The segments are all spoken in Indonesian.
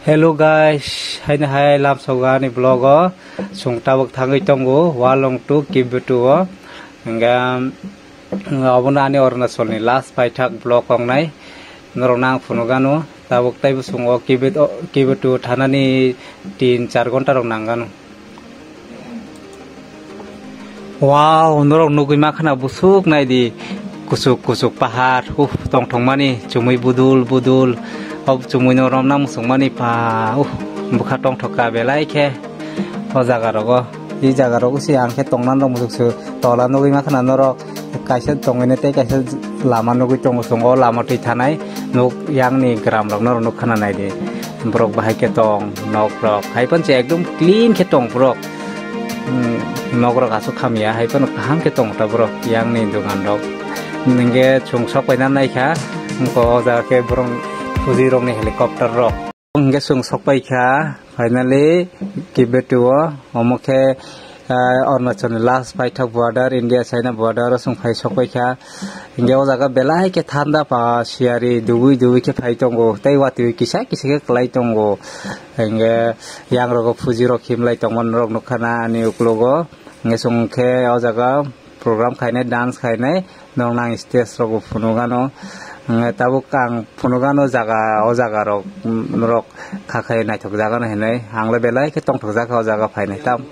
Hello guys, hai lam soga ni vlogo sungtabak thangai tongo walong tu kibutu nga abona ani Arunachal ni last paithak vlog ongnai nornang phunugano tabuk tai busungo kibutu thanani 3-4 ghonta rok nangano. Wow, norok nugui makhana busuk nai di kusuk pahar tong mani chumui budul ob chumui norom nam sungmani pa bukha tong thoka belai khe o jaga rogo ei jaga rogo si angkhe tongnan rok musuksu tola nugui makhana norok kaisa tongene tei kaisa lama nugui tongo songo lama tui thanai nuk yangni gram rok norok nuk khana nai di borok bahai ke tong nok rok haipan che ekdom clean ke tong borok nok rok asu khamia haipan kaham ke tong ta borok yangni dungan rok ningge chungsok painan nai kha ko jaga ke borong Fuji rong ni helicopter rok nge sung sokpai kha finally kibetuo omokhe Arunachal last paithak border India China border sung phai sokpai kha inge o jaga belai ke thanda pa siari dugui ke phai tongo tai wati kisa ke klai tongo inge yang rok Fuji rok himlai tongmon rok nukhana ni uklogo nge sung khe o jaga program khainai dance khainai nongnang stage rok phunugano tabuk kang phunugano jaga o jaga rok khakai naithok jaga no henai angla belai ke tongthok jaga o jaga phainai tam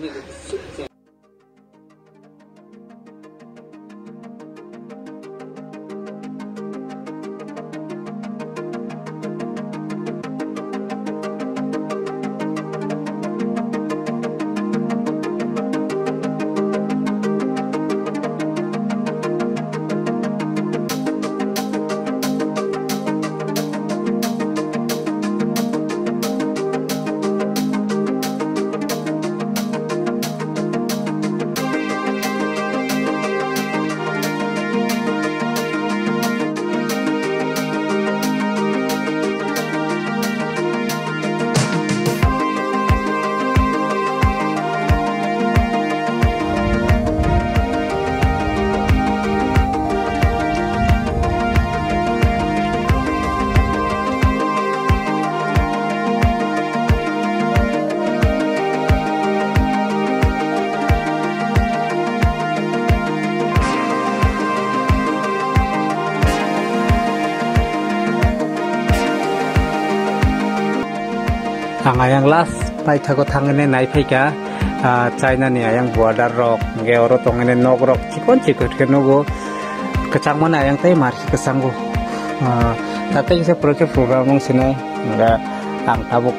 ayang last paithako thangene nai phaika China ni ayang border rok nge oro tongene nok rok chikon ke nogo kachangmon ayang tai mar kasangu tateng se program mong sinai nga ang tabuk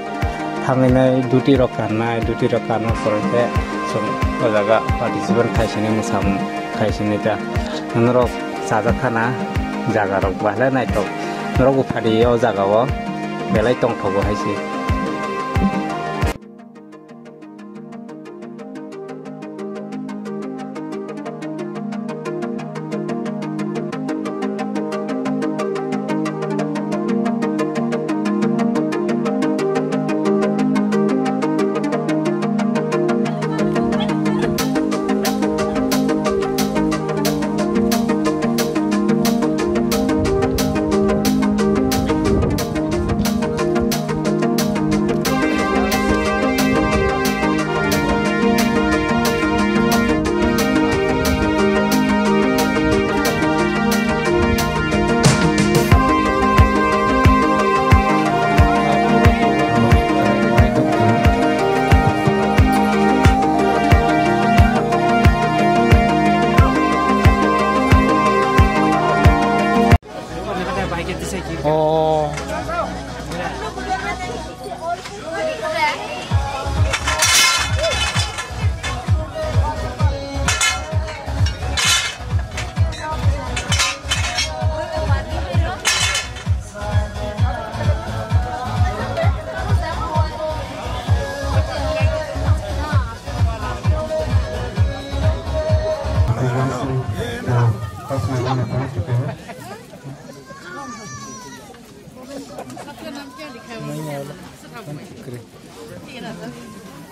thangene duty rok kanno porte sum o jaga participant khaisine musam khaisine ta norok saja khana jaga rok bala nai tok norok uphadi o jaga o belai tong thogo haisi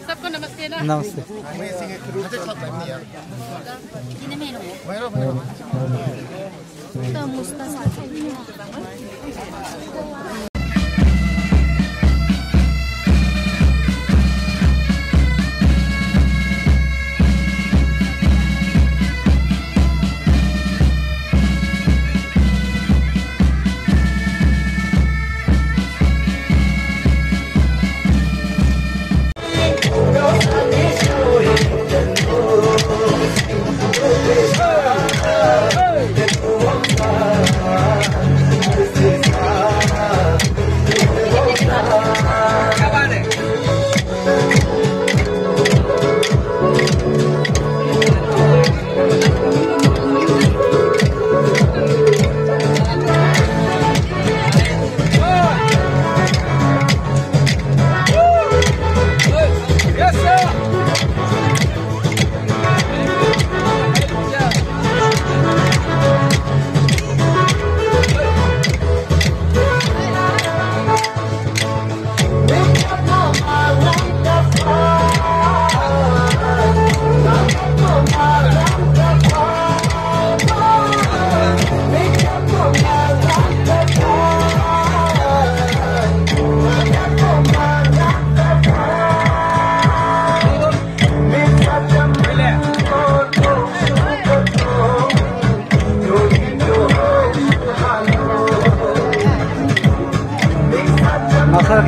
सबको नमस्ते ना। नमस्ते।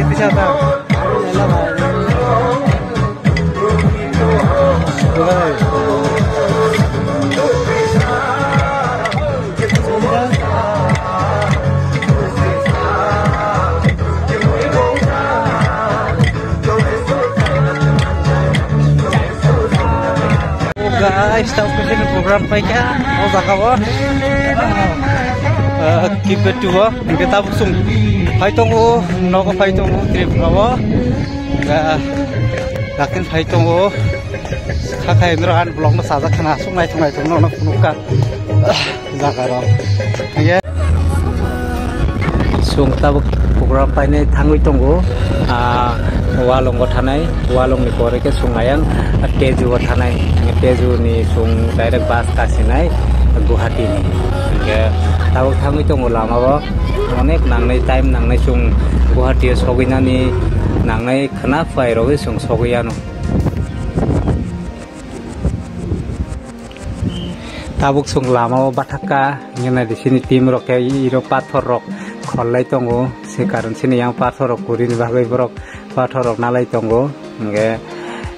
gitu siapa? Guys, tahu kerja program pakai, mau zakawa? Kita dua, kita busung. Paitonggo, nogo paitonggo, trip nawa. Lakin paitonggo, kakak Indra kan belum masalah kena sungai tongno punukan. Zakaro. Ya. Sung tahu program pakai tangui tonggo. Walong wathanai, walong ni kore ke sungayang teju wathanai, teju ni sung direct bus kasinai Guwahati ni. Ke tahu tangui tonggo lama bo, onek nangnai time nangnai sung Guwahati sogina ni nangnai kena fai roge sung sogiano. Tabuk sung lama bo bathaka, ngena di sini tim rok ke iro pathor rok khollai tongo, se karon sini yang pathor rok kurini bagai borok pathor rok nalai tongo, nge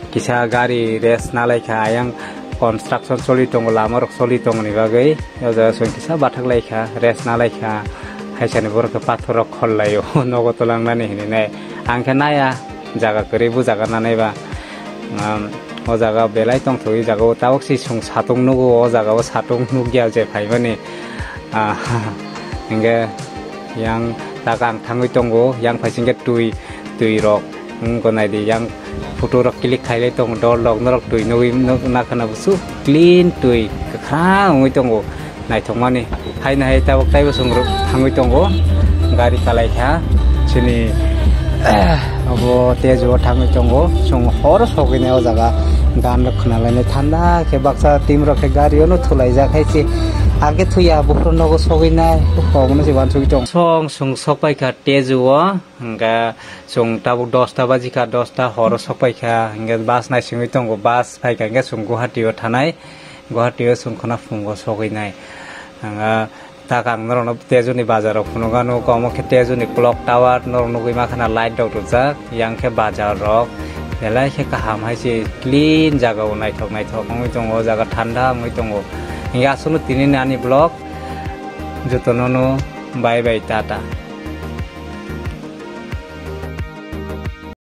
kisa gari res nalai kha yang construction soli tongo lama rok soli tongo ni bagai, yoja sung kisa bathak lai kha res nalai kha haisani borok pathor rok khollai o nogo tolang nani hini ne angke naya jaga kori bu jaga nanai ba o jaga belai tong thoi jaga o tawok si sung satung nugo o jaga o satung nugya je phaibani nge yang takang thangui tongo yang phaisingke tui rok ngonai di yang photo rok klik khailai tong dor lok norok tui nui nakhana busu clean tui kha ngoi tongo nai thongmani haina hai tabok taibo sungro thangui tongo gari kalai kha chini abo tejo thangui tongo sung hor sogine o jaga gan rok khnalaine thanda ke baksa tim rok ke gari ono thulai ja khaisi आगे थुया बुखरो नगो सगैनाय हमनो जिबान सुगि दं सं सं सपायखा तेजुओ हंगा सं ताबु 10 ता बाजिखा 10 ता हर सपायखा हंगा बास नाय सिङै दंगो बास फायखा हंगा सं गुवाहाटीयाव थानाय गुवाहाटीयाव संखना फुंगो सगैनाय हंगा ताकां नरन तेजुनि बाजाराव फुनुगानो कमखे तेजुनि क्लॉक टावर नरन गय माखाना लाइट दौजा यांखे बाजार रक बेलायखे काहाम हायसि क्लीन जागाव नायथक ngoi tongo jaga thanda ngoi tongo Hingga asal tini nani blog, jotonono bye bye tata.